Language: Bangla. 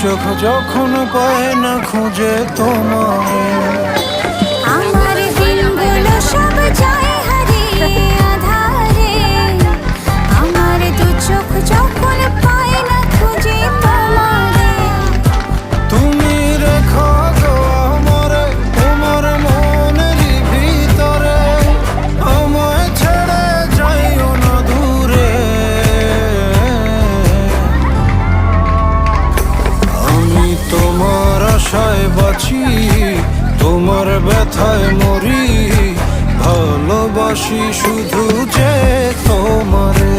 চোখ যখন পায় না খুঁজে তোমায়, আমার দিনগুলো সব যায় হারিয়ে আধারে, আমার দু চোখ যখন পায় না খুঁজে তোমারে। তুমি রেখো গো আমারে তোমার মনেরই ভিতরে, আমায় ছেড়ে যাইও না দূরে। আমি তোমার আশায় বাঁচি, তোমার ব্যথায় মরি, ভালোবাসি শুধু যে তোমারে।